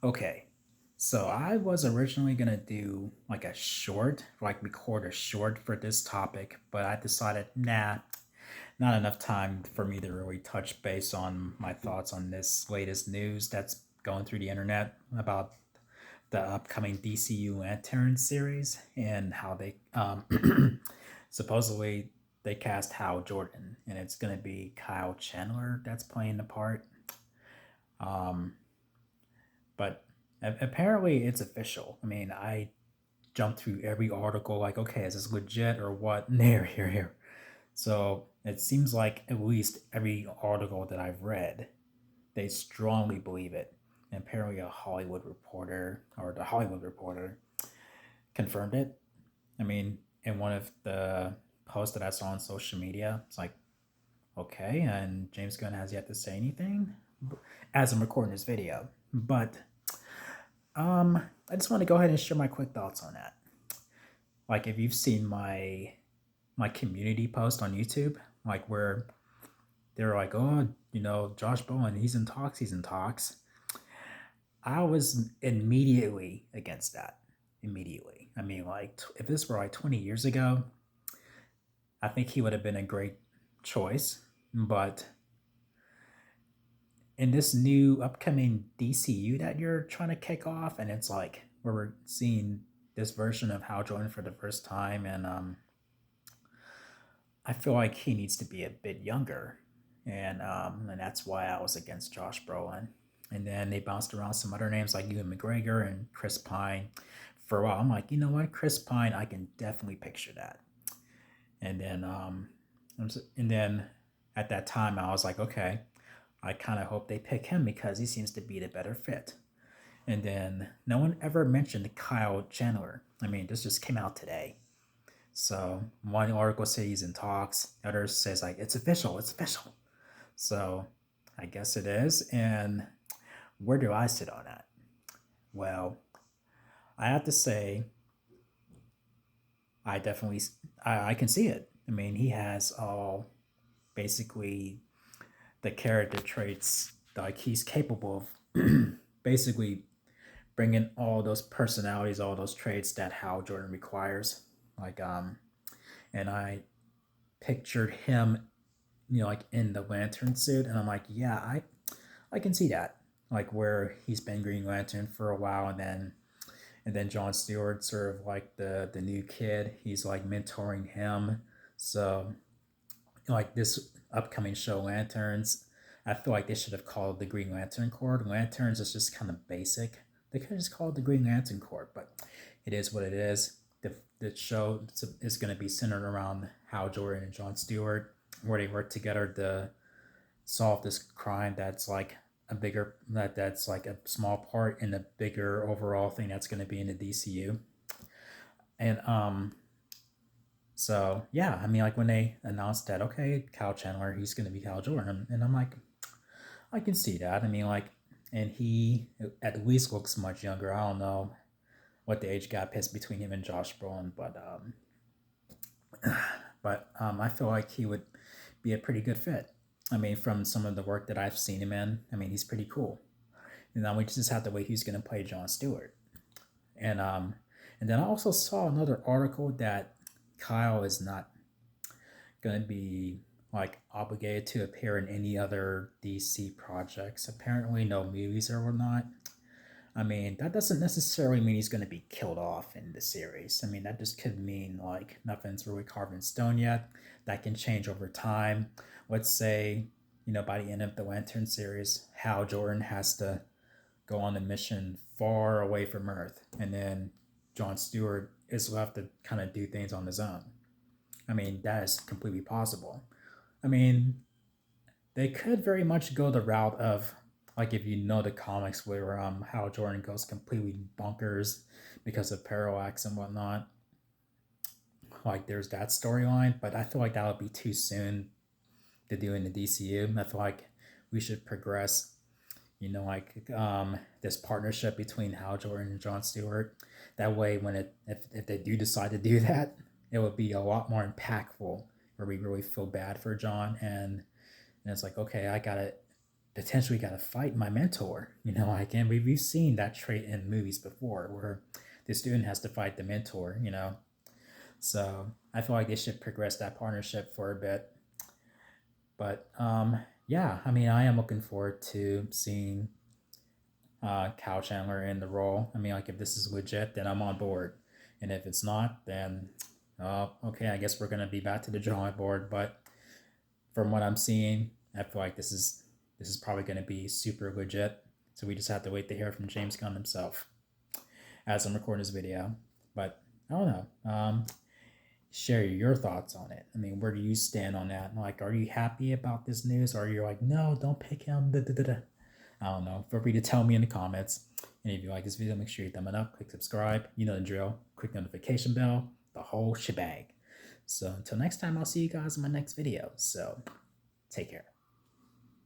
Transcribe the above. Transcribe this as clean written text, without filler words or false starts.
Okay. So I was originally gonna do like a short, like record a short for this topic, but I decided, nah, not enough time for me to really touch base on my thoughts on this latest news that's going through the internet about the upcoming DCU Lantern series and how they supposedly they cast Hal Jordan and it's gonna be Kyle Chandler that's playing the part. Um, but apparently it's official. I mean, I jumped through every article like, okay, is this legit or what? Here. So it seems like at least every article that I've read, they strongly believe it. And apparently a Hollywood reporter or the Hollywood reporter confirmed it. I mean, in one of the posts that I saw on social media, it's like, okay, and James Gunn has yet to say anything as I'm recording this video. But I just want to go ahead and share my quick thoughts on that. Like, if you've seen my community post on YouTube, like where they're like, oh, Josh Bowen, he's in talks. I was immediately against that. Immediately. I mean, like, if this were like 20 years ago, I think he would have been a great choice. But in this new upcoming DCU that you're trying to kick off, and it's like where we're seeing this version of Hal Jordan for the first time, and I feel like he needs to be a bit younger, and that's why I was against Josh Brolin. And then they bounced around some other names like Ewan McGregor and Chris Pine. For a while, I'm like, you know what, Chris Pine, I can definitely picture that. And then, and then at that time, I was like, okay, I kind of hope they pick him because he seems to be the better fit. And then no one ever mentioned Kyle Chandler. I mean, this just came out today. So one article says he's in talks, the other says like it's official, it's official. So I guess it is. And where do I sit on that? Well, I have to say I definitely I can see it. I mean, he has all basically the character traits like he's capable of basically bringing all those personalities, all those traits that Hal Jordan requires. Like and I pictured him, like in the Lantern suit, and I'm like, yeah, I can see that. Like where he's been Green Lantern for a while, and then John Stewart, sort of like the new kid, he's like mentoring him. So like this upcoming show, Lanterns, I feel like they should have called the Green Lantern Corps. Lanterns is just kind of basic. They could have just called the Green Lantern Corps, but it is what it is. The show is going to be centered around Hal Jordan and John Stewart, where they work together to solve this crime that's like that's like a small part in the bigger overall thing that's going to be in the DCU. And so yeah, I mean, like when they announced that, okay, Kyle Chandler, he's going to be Cal Jordan, and I'm like, I can see that. I mean, like, and he at least looks much younger. I don't know what the age gap is between him and Josh Brolin, but I feel like he would be a pretty good fit. I mean, from some of the work that I've seen him in, I mean, he's pretty cool. And then we just have to wait who's going to play John Stewart. And and then I also saw another article that Kyle is not going to be like obligated to appear in any other DC projects. Apparently, no movies or whatnot. I mean, that doesn't necessarily mean he's going to be killed off in the series. I mean, that just could mean like nothing's really carved in stone yet. That can change over time. Let's say, by the end of the Lantern series, Hal Jordan has to go on a mission far away from Earth, and then John Stewart is left to kind of do things on his own. I mean, that is completely possible. I mean, they could very much go the route of like if you know the comics where Hal Jordan goes completely bonkers because of Parallax and whatnot. Like there's that storyline, but I feel like that would be too soon to do in the DCU. I feel like we should progress, like this partnership between Hal Jordan and John Stewart. That way, when if they do decide to do that, it would be a lot more impactful, where we really feel bad for John, and it's like, okay, I gotta potentially got to fight my mentor. You know, like, and we've seen that trait in movies before where the student has to fight the mentor, you know. So I feel like they should progress that partnership for a bit. But yeah, I mean, I am looking forward to seeing Kyle Chandler in the role. I mean, like, if this is legit, then I'm on board. And if it's not, then okay, I guess we're gonna be back to the drawing board. But from what I'm seeing, I feel like this is probably gonna be super legit. So we just have to wait to hear from James Gunn himself as I'm recording this video. But I don't know. Share your thoughts on it. I mean, where do you stand on that? Like, are you happy about this news, or are you like, no, don't pick him? Da, da, da, da. I don't know. Feel free to tell me in the comments. And if you like this video, make sure you thumb it up, click subscribe. You know the drill. Click notification bell, the whole shebang. So until next time, I'll see you guys in my next video. So take care.